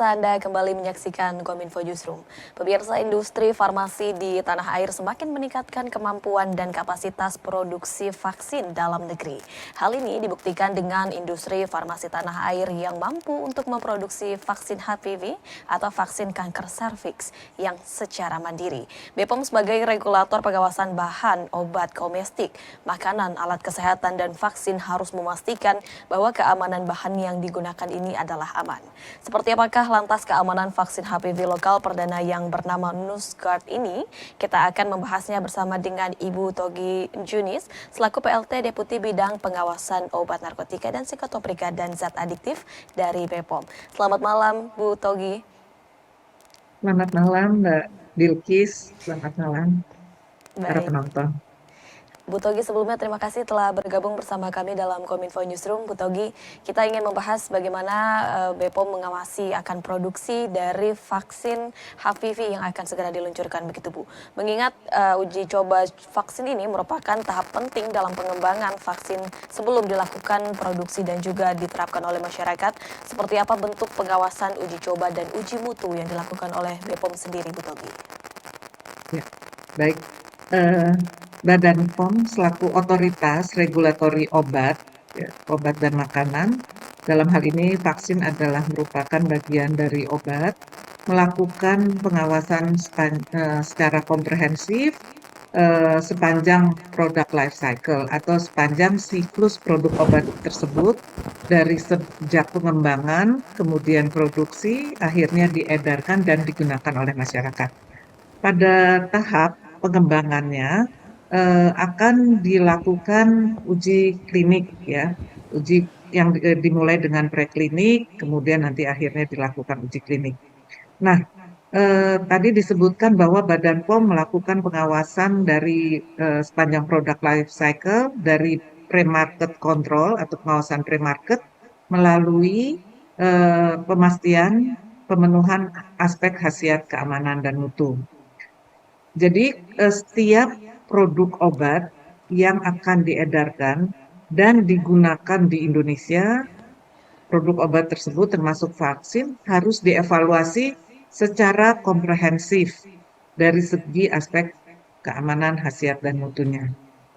Pemirsa, Anda kembali menyaksikan Kominfo Newsroom. Pemirsa, industri farmasi di tanah air semakin meningkatkan kemampuan dan kapasitas produksi vaksin dalam negeri. Hal ini dibuktikan dengan industri farmasi tanah air yang mampu untuk memproduksi vaksin HPV atau vaksin kanker serviks yang secara mandiri. BPOM sebagai regulator pengawasan bahan, obat, domestik, makanan, alat kesehatan, dan vaksin harus memastikan bahwa keamanan bahan yang digunakan ini adalah aman. Seperti apakah lantas keamanan vaksin HPV lokal perdana yang bernama NuSGuard ini? Kita akan membahasnya bersama dengan Ibu Togi Junis, selaku PLT Deputi Bidang Pengawasan Obat Narkotika dan Psikotropika dan Zat Adiktif dari BPOM. Selamat malam, Bu Togi. Selamat malam, Mbak Bilkis. Selamat malam, para Baik. penonton. Bu Togi, sebelumnya terima kasih telah bergabung bersama kami dalam Kominfo Newsroom. Bu Togi, kita ingin membahas bagaimana BPOM mengawasi akan produksi dari vaksin HPV yang akan segera diluncurkan, begitu Bu. Mengingat uji coba vaksin ini merupakan tahap penting dalam pengembangan vaksin sebelum dilakukan produksi dan juga diterapkan oleh masyarakat. Seperti apa bentuk pengawasan uji coba dan uji mutu yang dilakukan oleh BPOM sendiri, Bu Togi? Ya, baik. Badan POM selaku otoritas regulatori obat, obat dan makanan, dalam hal ini vaksin adalah merupakan bagian dari obat, melakukan pengawasan secara komprehensif sepanjang product life cycle atau sepanjang siklus produk obat tersebut dari sejak pengembangan, kemudian produksi, akhirnya diedarkan dan digunakan oleh masyarakat. Pada tahap pengembangannya akan dilakukan uji klinik, ya, uji yang dimulai dengan preklinik, kemudian nanti akhirnya dilakukan uji klinik. Nah, tadi disebutkan bahwa Badan POM melakukan pengawasan dari sepanjang product life cycle dari pre-market control atau pengawasan pre-market melalui pemastian pemenuhan aspek khasiat keamanan dan mutu. Jadi setiap produk obat yang akan diedarkan dan digunakan di Indonesia, produk obat tersebut termasuk vaksin harus dievaluasi secara komprehensif dari segi aspek keamanan, khasiat, dan mutunya.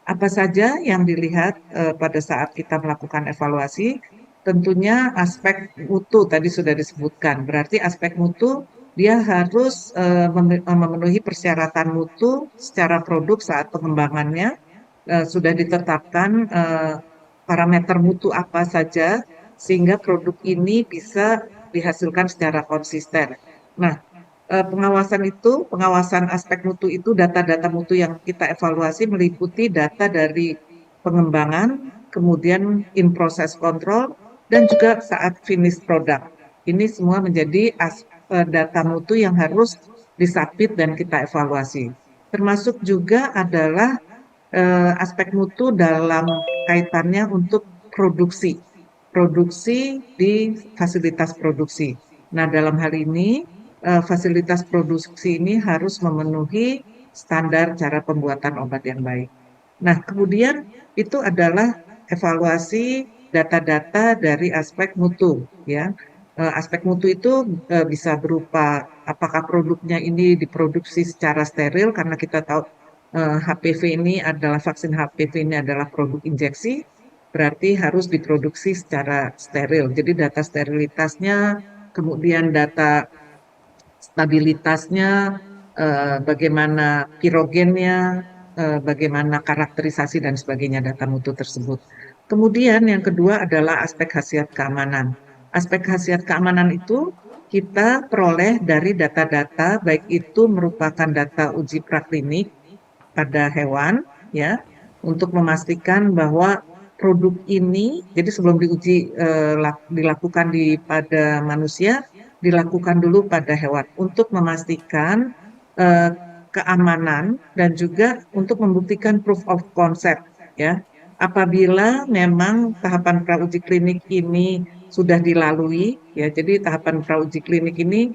Apa saja yang dilihat pada saat kita melakukan evaluasi? Tentunya aspek mutu tadi sudah disebutkan. Berarti aspek mutu dia harus memenuhi persyaratan mutu secara produk saat pengembangannya. Sudah ditetapkan parameter mutu apa saja sehingga produk ini bisa dihasilkan secara konsisten. Nah, pengawasan aspek mutu itu, data-data mutu yang kita evaluasi meliputi data dari pengembangan, kemudian in process control, dan juga saat finish product. Ini semua menjadi data mutu yang harus disubmit dan kita evaluasi. Termasuk juga adalah aspek mutu dalam kaitannya untuk produksi di fasilitas produksi. Nah, dalam hal ini fasilitas produksi ini harus memenuhi standar cara pembuatan obat yang baik. Nah, kemudian itu adalah evaluasi data-data dari aspek mutu, ya. Aspek mutu itu bisa berupa apakah produknya ini diproduksi secara steril, karena kita tahu vaksin HPV ini adalah produk injeksi, berarti harus diproduksi secara steril. Jadi data sterilitasnya, kemudian data stabilitasnya, bagaimana pirogennya, bagaimana karakterisasi dan sebagainya data mutu tersebut. Kemudian yang kedua adalah aspek khasiat keamanan. Aspek khasiat keamanan itu kita peroleh dari data-data, baik itu merupakan data uji praklinik pada hewan, ya, untuk memastikan bahwa produk ini, jadi sebelum diuji dilakukan pada manusia, dilakukan dulu pada hewan untuk memastikan keamanan dan juga untuk membuktikan proof of concept, ya. Apabila memang tahapan prauji klinik ini sudah dilalui, ya, jadi tahapan prauji klinik ini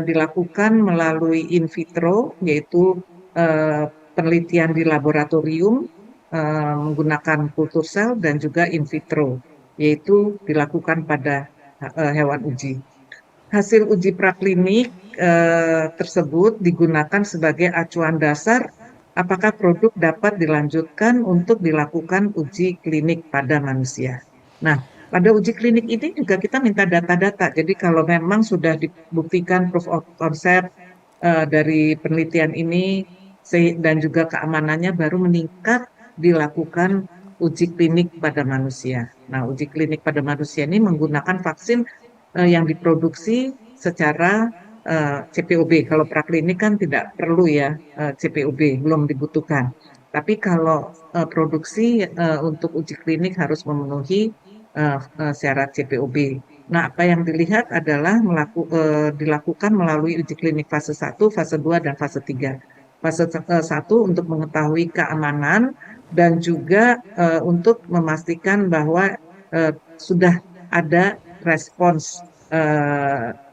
dilakukan melalui in vitro, yaitu penelitian di laboratorium menggunakan kultur sel, dan juga in vitro, yaitu dilakukan pada hewan uji. hasil uji praklinik tersebut digunakan sebagai acuan dasar apakah produk dapat dilanjutkan untuk dilakukan uji klinik pada manusia. Nah, pada uji klinik ini juga kita minta data-data. Jadi kalau memang sudah dibuktikan proof of concept dari penelitian ini dan juga keamanannya baru meningkat dilakukan uji klinik pada manusia. Nah, uji klinik pada manusia ini menggunakan vaksin yang diproduksi secara CPOB. Kalau praklinik kan tidak perlu ya CPOB, belum dibutuhkan. Tapi kalau produksi untuk uji klinik harus memenuhi syarat CPOB. Nah, apa yang dilihat adalah dilakukan melalui uji klinik fase 1, fase 2, dan fase 3. Fase 1 untuk mengetahui keamanan dan juga untuk memastikan bahwa sudah ada respons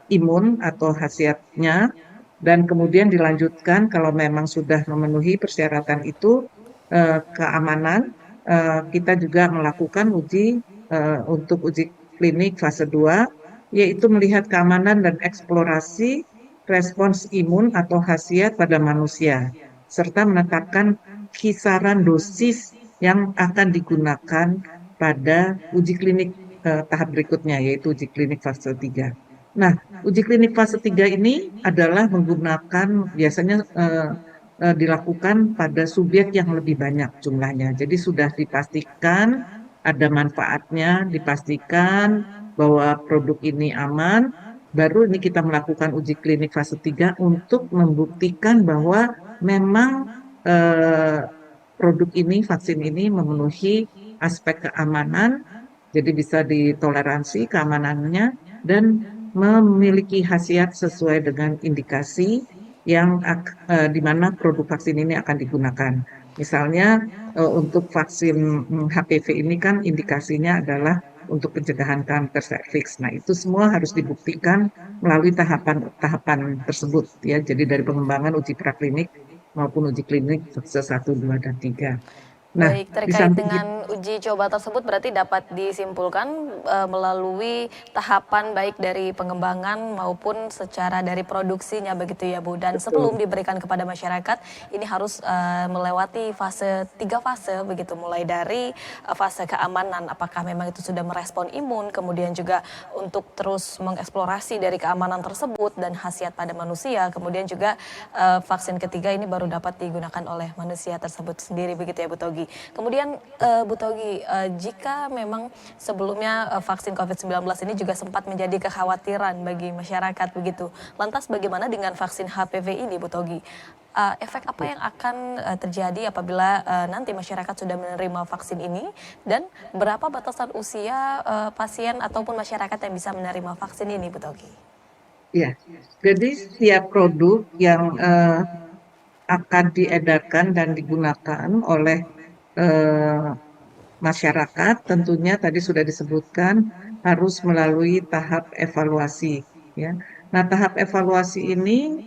imun atau khasiatnya dan kemudian dilanjutkan kalau memang sudah memenuhi persyaratan itu keamanan kita juga melakukan uji untuk uji klinik fase 2 yaitu melihat keamanan dan eksplorasi respons imun atau khasiat pada manusia serta menetapkan kisaran dosis yang akan digunakan pada uji klinik tahap berikutnya, yaitu uji klinik fase 3. Nah, uji klinik fase 3 ini adalah menggunakan biasanya dilakukan pada subjek yang lebih banyak jumlahnya. Jadi sudah dipastikan ada manfaatnya, dipastikan bahwa produk ini aman, baru ini kita melakukan uji klinik fase 3 untuk membuktikan bahwa memang eh, produk ini, vaksin ini memenuhi aspek keamanan, jadi bisa ditoleransi keamanannya dan memiliki khasiat sesuai dengan indikasi yang di mana produk vaksin ini akan digunakan. Misalnya untuk vaksin HPV ini kan indikasinya adalah untuk pencegahan kanker serviks. Nah, itu semua harus dibuktikan melalui tahapan-tahapan tersebut ya. Jadi dari pengembangan uji praklinik maupun uji klinik fase 1, 2, dan 3. Nah, Baik, di terkait samping itu dengan uji coba tersebut berarti dapat disimpulkan melalui tahapan baik dari pengembangan maupun secara dari produksinya begitu ya Bu. Dan sebelum betul. diberikan kepada masyarakat, ini harus melewati fase 3 fase begitu, mulai dari fase keamanan, apakah memang itu sudah merespon imun, kemudian juga untuk terus mengeksplorasi dari keamanan tersebut dan khasiat pada manusia, kemudian juga vaksin ketiga ini baru dapat digunakan oleh manusia tersebut sendiri begitu ya Bu Togi. Kemudian Bu Togi, jika memang sebelumnya vaksin COVID-19 ini juga sempat menjadi kekhawatiran bagi masyarakat begitu. Lantas bagaimana dengan vaksin HPV ini Bu Togi? Efek apa yang akan terjadi apabila nanti masyarakat sudah menerima vaksin ini dan berapa batasan usia pasien ataupun masyarakat yang bisa menerima vaksin ini Bu Togi? Ya, jadi setiap produk yang akan diedarkan dan digunakan oleh eh, masyarakat tentunya tadi sudah disebutkan harus melalui tahap evaluasi ya. Nah, tahap evaluasi ini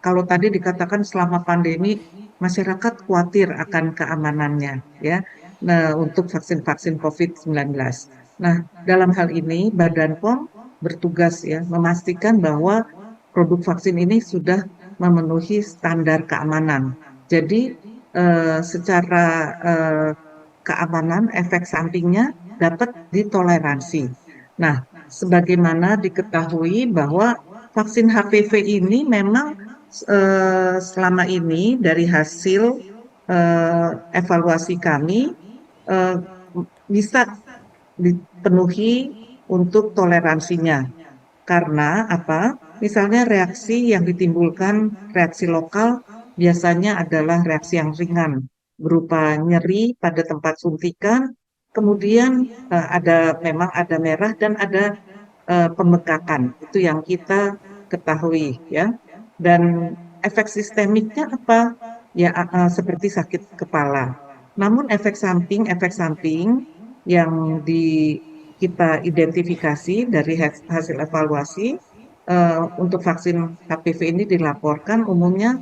kalau tadi dikatakan selama pandemi masyarakat khawatir akan keamanannya ya. Nah, untuk vaksin-vaksin COVID-19. Nah, dalam hal ini Badan POM bertugas ya memastikan bahwa produk vaksin ini sudah memenuhi standar keamanan. Jadi secara keamanan, efek sampingnya dapat ditoleransi. Nah, sebagaimana diketahui bahwa vaksin HPV ini memang selama ini dari hasil evaluasi kami eh, bisa dipenuhi untuk toleransinya. Karena apa? Misalnya reaksi yang ditimbulkan, reaksi lokal biasanya adalah reaksi yang ringan, berupa nyeri pada tempat suntikan, kemudian memang ada merah dan ada pembekakan. Itu yang kita ketahui ya. Dan efek sistemiknya apa? Ya seperti sakit kepala. Namun efek samping yang kita identifikasi dari hasil evaluasi untuk vaksin HPV ini dilaporkan umumnya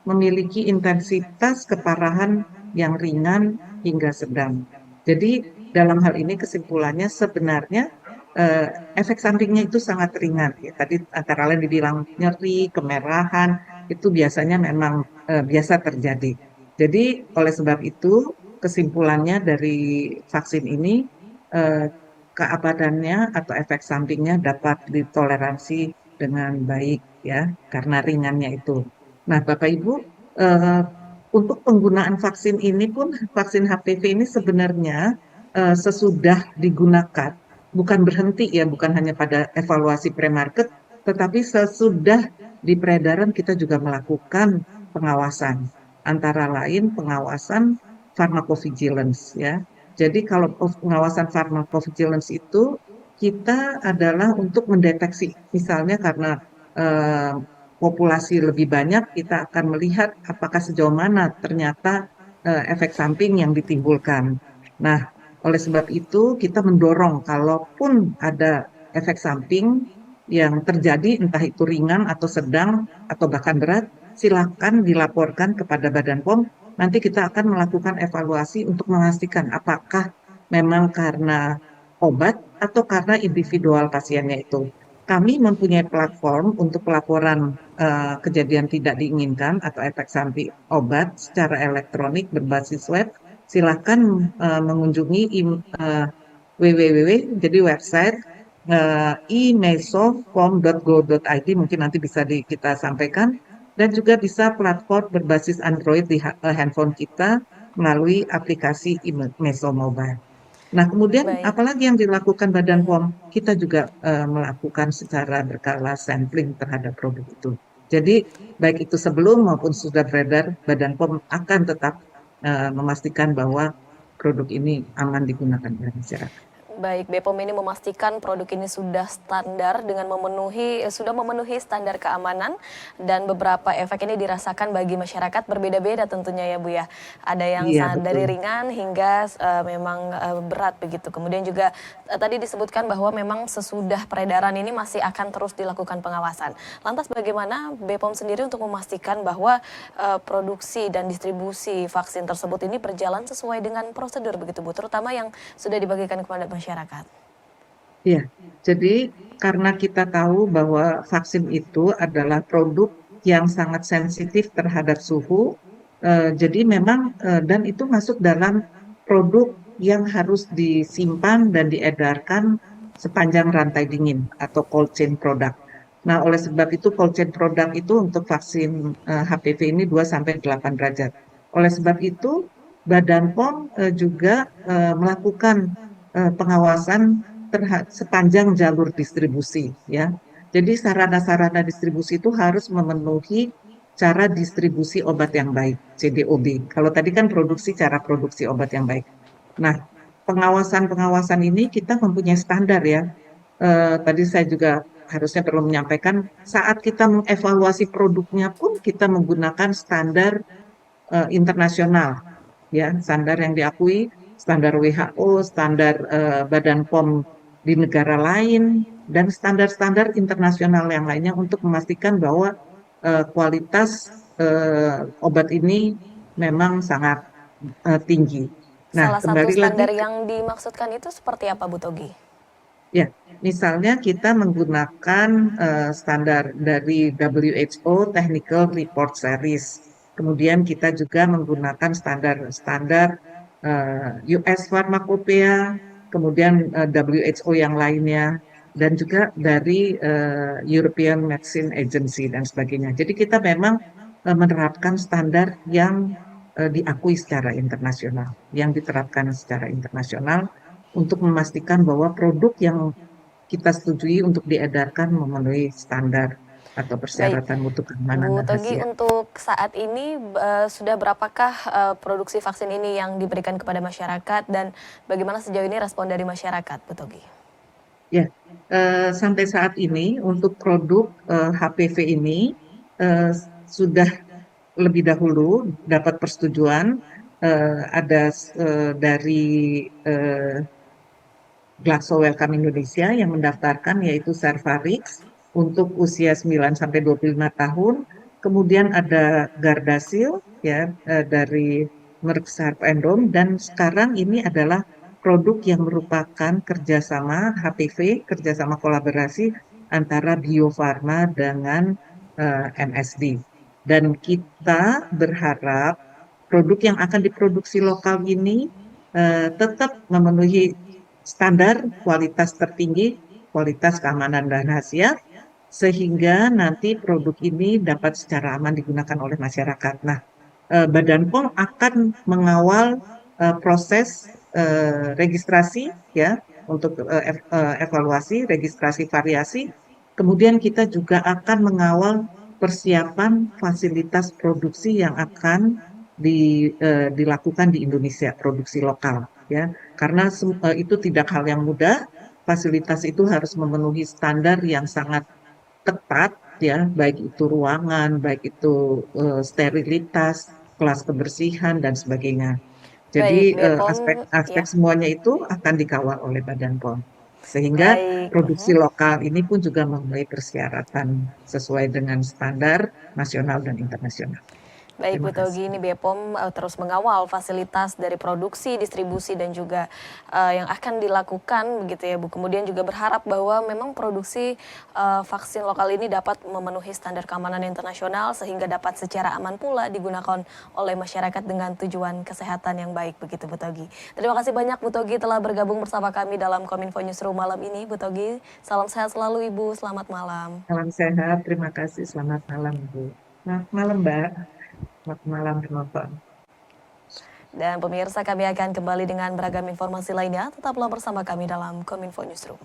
memiliki intensitas keparahan yang ringan hingga sedang. Jadi dalam hal ini kesimpulannya sebenarnya eh, efek sampingnya itu sangat ringan. Ya. Tadi antara lain dibilang nyeri, kemerahan, itu biasanya memang biasa terjadi. Jadi oleh sebab itu kesimpulannya dari vaksin ini eh, keamanannya atau efek sampingnya dapat ditoleransi dengan baik ya karena ringannya itu. Nah, Bapak Ibu, eh, untuk penggunaan vaksin ini pun vaksin HPV ini sebenarnya sesudah digunakan bukan berhenti ya, bukan hanya pada evaluasi pre-market, tetapi sesudah di peredaran kita juga melakukan pengawasan, antara lain pengawasan pharmacovigilance ya. Jadi kalau pengawasan pharmacovigilance itu kita adalah untuk mendeteksi, misalnya karena eh, populasi lebih banyak, kita akan melihat apakah sejauh mana ternyata efek samping yang ditimbulkan. Nah, oleh sebab itu, kita mendorong kalaupun ada efek samping yang terjadi, entah itu ringan atau sedang atau bahkan berat, silakan dilaporkan kepada Badan POM. Nanti kita akan melakukan evaluasi untuk memastikan apakah memang karena obat atau karena individual pasiennya itu. Kami mempunyai platform untuk pelaporan kejadian tidak diinginkan atau efek samping obat secara elektronik berbasis web. Silakan mengunjungi www, jadi website imesofom.go.id, mungkin nanti bisa kita sampaikan, dan juga bisa platform berbasis Android di handphone kita melalui aplikasi Meso Mobile. Nah, kemudian Baik. apalagi yang dilakukan Badan Mhm. POM? Kita juga melakukan secara berkala sampling terhadap produk itu. Jadi, baik itu sebelum maupun sudah beredar, Badan POM akan tetap memastikan bahwa produk ini aman digunakan oleh masyarakat. Baik, BPOM ini memastikan produk ini sudah standar dengan sudah memenuhi standar keamanan dan beberapa efek ini dirasakan bagi masyarakat berbeda-beda tentunya ya Bu ya. Ada yang Iya, betul. dari ringan hingga memang berat begitu. Kemudian juga tadi disebutkan bahwa memang sesudah peredaran ini masih akan terus dilakukan pengawasan. Lantas bagaimana BPOM sendiri untuk memastikan bahwa produksi dan distribusi vaksin tersebut ini berjalan sesuai dengan prosedur begitu Bu, terutama yang sudah dibagikan kepada masyarakat? Iya, jadi karena kita tahu bahwa vaksin itu adalah produk yang sangat sensitif terhadap suhu, jadi memang dan itu masuk dalam produk yang harus disimpan dan diedarkan sepanjang rantai dingin atau cold chain product. Nah, oleh sebab itu cold chain product itu untuk vaksin HPV ini 2 sampai 8 derajat. Oleh sebab itu Badan POM juga melakukan pengawasan sepanjang jalur distribusi ya. Jadi sarana-sarana distribusi itu harus memenuhi cara distribusi obat yang baik, CDOB. Kalau tadi kan cara produksi obat yang baik. Nah, pengawasan-pengawasan ini kita mempunyai standar ya. Tadi saya juga harusnya perlu menyampaikan, saat kita mengevaluasi produknya pun kita menggunakan standar internasional, ya, standar yang diakui, standar WHO, standar Badan POM di negara lain, dan standar-standar internasional yang lainnya untuk memastikan bahwa kualitas obat ini memang sangat tinggi. Nah, Salah satu kembali lagi standar yang dimaksudkan itu seperti apa Bu Togi? ya, misalnya kita menggunakan standar dari WHO Technical Report Series. Kemudian kita juga menggunakan standar-standar US Pharmacopeia, kemudian WHO yang lainnya, dan juga dari European Medicine Agency dan sebagainya. Jadi kita memang menerapkan standar yang diakui secara internasional, yang diterapkan secara internasional untuk memastikan bahwa produk yang kita setujui untuk diedarkan memenuhi standar atau Baik, persyaratan mutu keamanan Bu dan Togi, khasiat. untuk saat ini sudah berapakah produksi vaksin ini yang diberikan kepada masyarakat dan bagaimana sejauh ini respon dari masyarakat, Bu Togi? Ya, sampai saat ini untuk produk HPV ini eh, sudah lebih dahulu dapat persetujuan ada dari eh, Glaxo Wellcome Indonesia yang mendaftarkan yaitu Cervarix untuk usia 9 sampai 25 tahun. Kemudian ada Gardasil ya dari Merck Sharp and Dohme, dan sekarang ini adalah produk yang merupakan kerjasama HPV, kerjasama kolaborasi antara Bio Farma dengan MSD. Dan kita berharap produk yang akan diproduksi lokal ini tetap memenuhi standar kualitas tertinggi, kualitas keamanan dan khasiat, sehingga nanti produk ini dapat secara aman digunakan oleh masyarakat. Nah, Badan POM akan mengawal proses registrasi ya untuk evaluasi, registrasi variasi. Kemudian kita juga akan mengawal persiapan fasilitas produksi yang akan dilakukan di Indonesia, produksi lokal ya. Karena itu tidak hal yang mudah. Fasilitas itu harus memenuhi standar yang sangat ketat ya, baik itu ruangan, baik itu sterilitas, kelas kebersihan dan sebagainya. Baik, Jadi Bepom, aspek-aspek ya, semuanya itu akan dikawal oleh Badan POM. Sehingga baik. produksi lokal ini pun juga memenuhi persyaratan sesuai dengan standar nasional dan internasional. Baik Terima Bu Togi, kasih. ini Bepom terus mengawal fasilitas dari produksi, distribusi dan juga yang akan dilakukan begitu ya Bu. Kemudian juga berharap bahwa memang produksi vaksin lokal ini dapat memenuhi standar keamanan internasional sehingga dapat secara aman pula digunakan oleh masyarakat dengan tujuan kesehatan yang baik begitu Bu Togi. Terima kasih banyak Bu Togi telah bergabung bersama kami dalam Kominfo Newsroom malam ini Bu Togi. Salam sehat selalu Ibu, selamat malam. Salam sehat, terima kasih. Selamat malam, Bu. Selamat malam, Mbak. Selamat malam, penonton. Dan pemirsa, kami akan kembali dengan beragam informasi lainnya. Tetaplah bersama kami dalam Kominfo Newsroom.